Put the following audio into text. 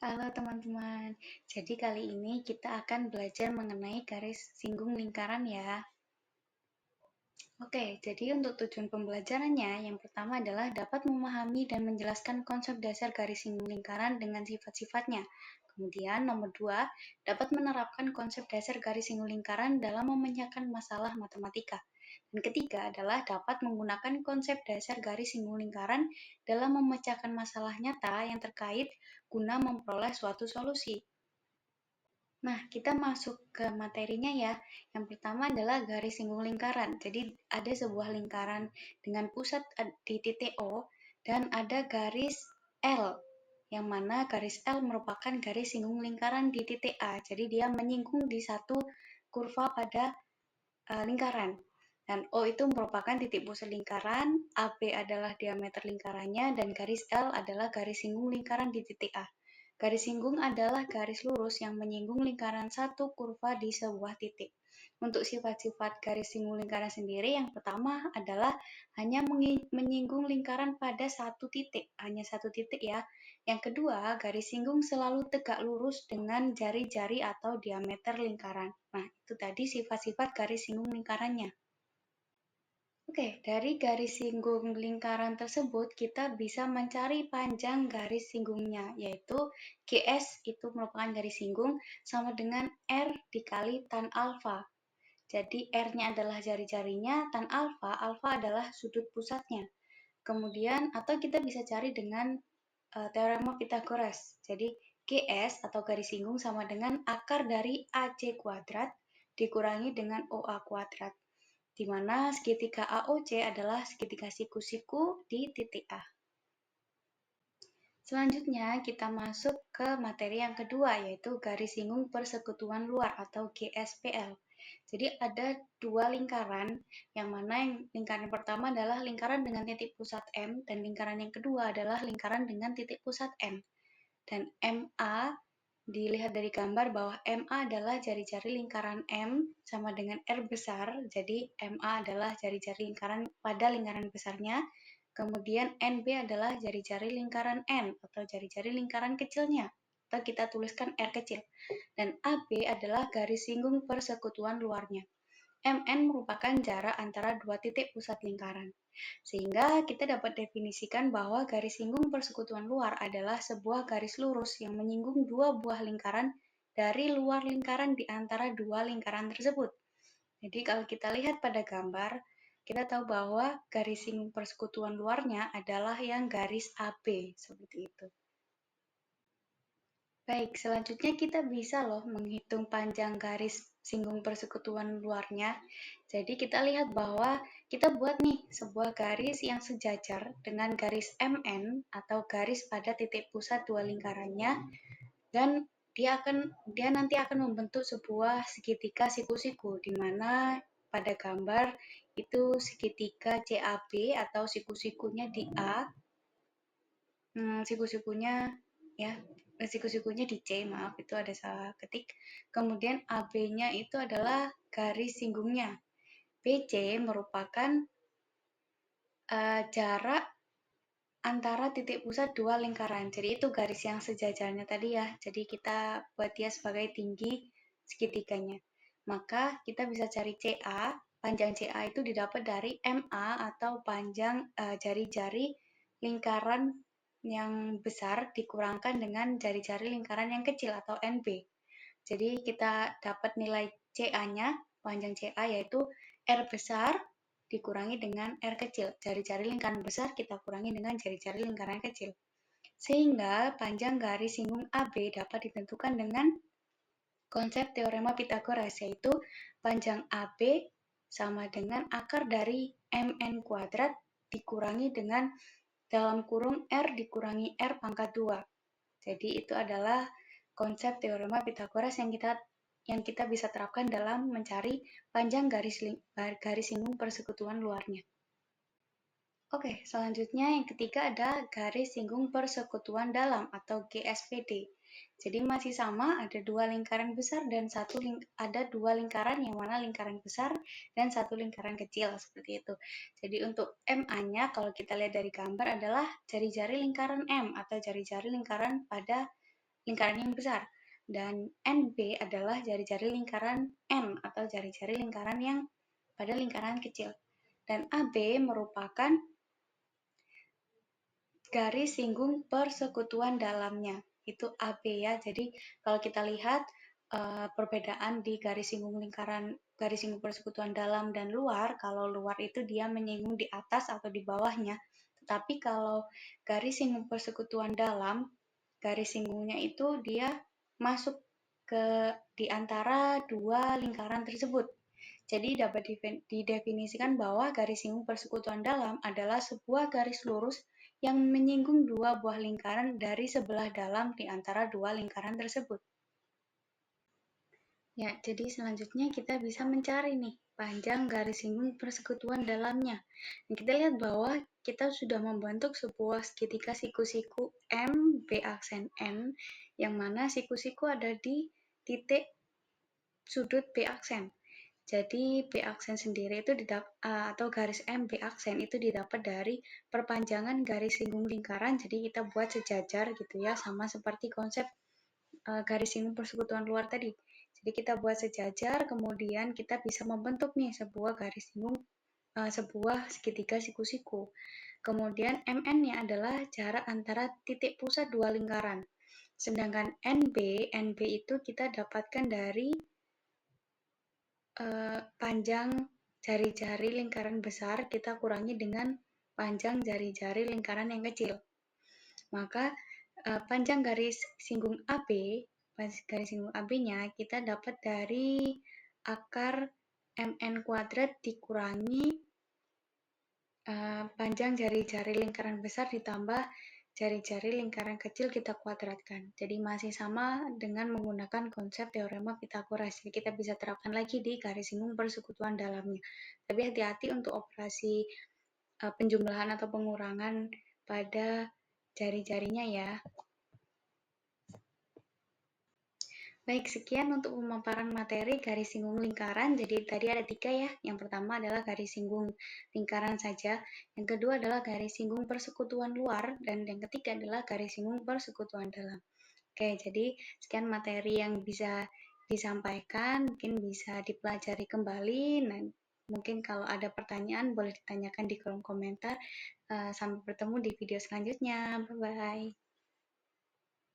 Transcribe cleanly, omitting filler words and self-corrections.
Halo teman-teman, jadi kali ini kita akan belajar mengenai garis singgung lingkaran ya. Oke, jadi untuk tujuan pembelajarannya, yang pertama adalah dapat memahami dan menjelaskan konsep dasar garis singgung lingkaran dengan sifat-sifatnya. Kemudian nomor 2, dapat menerapkan konsep dasar garis singgung lingkaran dalam memecahkan masalah matematika. Dan ketiga adalah dapat menggunakan konsep dasar garis singgung lingkaran dalam memecahkan masalah nyata yang terkait guna memperoleh suatu solusi. Nah, kita masuk ke materinya ya. Yang pertama adalah garis singgung lingkaran. Jadi, ada sebuah lingkaran dengan pusat di titik O dan ada garis L, yang mana garis L merupakan garis singgung lingkaran di titik A. Jadi, dia menyinggung di satu kurva pada lingkaran. Dan O itu merupakan titik pusat lingkaran, AB adalah diameter lingkarannya, dan garis L adalah garis singgung lingkaran di titik A. Garis singgung adalah garis lurus yang menyinggung lingkaran satu kurva di sebuah titik. Untuk sifat-sifat garis singgung lingkaran sendiri, yang pertama adalah hanya menyinggung lingkaran pada satu titik, hanya satu titik ya. Yang kedua, garis singgung selalu tegak lurus dengan jari-jari atau diameter lingkaran. Nah, itu tadi sifat-sifat garis singgung lingkarannya. Oke, dari garis singgung lingkaran tersebut, kita bisa mencari panjang garis singgungnya, yaitu GS itu merupakan garis singgung sama dengan R dikali tan alfa. Jadi R-nya adalah jari-jarinya, tan alfa, alfa adalah sudut pusatnya. Kemudian, atau kita bisa cari dengan teorema Pythagoras. Jadi, GS atau garis singgung sama dengan akar dari AC kuadrat dikurangi dengan OA kuadrat, di mana segitiga AOC adalah segitiga siku-siku di titik A. Selanjutnya, kita masuk ke materi yang kedua, yaitu garis singgung persekutuan luar atau GSPL. Jadi ada dua lingkaran, yang mana lingkaran pertama adalah lingkaran dengan titik pusat M, dan lingkaran yang kedua adalah lingkaran dengan titik pusat N. Dan MA, dilihat dari gambar bahwa MA adalah jari-jari lingkaran M sama dengan R besar, jadi MA adalah jari-jari lingkaran pada lingkaran besarnya. Kemudian NB adalah jari-jari lingkaran N atau jari-jari lingkaran kecilnya, atau kita tuliskan R kecil. Dan AB adalah garis singgung persekutuan luarnya. MN merupakan jarak antara dua titik pusat lingkaran. Sehingga kita dapat definisikan bahwa garis singgung persekutuan luar adalah sebuah garis lurus yang menyinggung dua buah lingkaran dari luar lingkaran di antara dua lingkaran tersebut. Jadi kalau kita lihat pada gambar, kita tahu bahwa garis singgung persekutuan luarnya adalah yang garis AB, seperti itu. Baik, selanjutnya kita bisa loh menghitung panjang garis singgung persekutuan luarnya. Jadi kita lihat bahwa kita buat nih sebuah garis yang sejajar dengan garis MN atau garis pada titik pusat dua lingkarannya, dan dia nanti akan membentuk sebuah segitiga siku-siku, di mana pada gambar itu segitiga CAB atau siku-sikunya di A, siku-sikunya ya, siku-sikunya di C, maaf itu ada salah ketik. Kemudian AB-nya itu adalah garis singgungnya. BC merupakan jarak antara titik pusat dua lingkaran. Jadi itu garis yang sejajarnya tadi ya. Jadi kita buat dia sebagai tinggi segitiganya. Maka kita bisa cari CA. Panjang CA itu didapat dari MA atau panjang jari-jari lingkaran yang besar dikurangkan dengan jari-jari lingkaran yang kecil atau NB. Jadi kita dapat nilai CA-nya, panjang CA yaitu R besar dikurangi dengan R kecil. Jari-jari lingkaran besar kita kurangi dengan jari-jari lingkaran kecil. Sehingga panjang garis singgung AB dapat ditentukan dengan konsep teorema Pythagoras, yaitu panjang AB sama dengan akar dari MN kuadrat dikurangi dengan dalam kurung R dikurangi R pangkat 2. Jadi itu adalah konsep teorema Pythagoras yang kita bisa terapkan dalam mencari panjang garis singgung persekutuan luarnya. Oke, selanjutnya yang ketiga ada garis singgung persekutuan dalam atau GSPD. Jadi masih sama, ada dua lingkaran besar dan ada dua lingkaran yang mana lingkaran besar dan satu lingkaran kecil, seperti itu. Jadi untuk MA-nya kalau kita lihat dari gambar adalah jari-jari lingkaran M atau jari-jari lingkaran pada lingkaran yang besar. Dan NB adalah jari-jari lingkaran N atau jari-jari lingkaran yang pada lingkaran kecil. Dan AB merupakan garis singgung persekutuan dalamnya. Itu AB ya. Jadi kalau kita lihat perbedaan di garis singgung persekutuan dalam dan luar, kalau luar itu dia menyinggung di atas atau di bawahnya. Tetapi kalau garis singgung persekutuan dalam, garis singgungnya itu dia masuk di antara dua lingkaran tersebut. Jadi dapat didefinisikan bahwa garis singgung persekutuan dalam adalah sebuah garis lurus yang menyinggung dua buah lingkaran dari sebelah dalam di antara dua lingkaran tersebut. Ya, jadi selanjutnya kita bisa mencari nih panjang garis singgung persekutuan dalamnya. Dan kita lihat bahwa kita sudah membentuk sebuah segitiga siku-siku M, B aksen N, yang mana siku-siku ada di titik sudut B aksen. Jadi B aksen sendiri itu atau garis M B aksen itu didapat dari perpanjangan garis singgung lingkaran. Jadi kita buat sejajar gitu ya, sama seperti konsep garis singgung persekutuan luar tadi. Jadi kita buat sejajar, kemudian kita bisa membentuk nih sebuah garis singgung, sebuah segitiga siku-siku. Kemudian MN-nya adalah jarak antara titik pusat dua lingkaran. Sedangkan NB itu kita dapatkan dari panjang jari-jari lingkaran besar kita kurangi dengan panjang jari-jari lingkaran yang kecil. Maka panjang garis singgung AB-nya kita dapat dari akar MN kuadrat dikurangi panjang jari-jari lingkaran besar ditambah jari-jari lingkaran kecil kita kuadratkan. Jadi masih sama dengan menggunakan konsep teorema Pythagoras. Jadi kita bisa terapkan lagi di garis singgung persekutuan dalamnya. Tapi hati-hati untuk operasi penjumlahan atau pengurangan pada jari-jarinya ya. Baik, sekian untuk pemaparan materi garis singgung lingkaran. Jadi tadi ada 3 ya. Yang pertama adalah garis singgung lingkaran saja. Yang kedua adalah garis singgung persekutuan luar. Dan yang ketiga adalah garis singgung persekutuan dalam. Oke, jadi sekian materi yang bisa disampaikan. Mungkin bisa dipelajari kembali. Nah, mungkin kalau ada pertanyaan boleh ditanyakan di kolom komentar. Sampai bertemu di video selanjutnya. Bye-bye.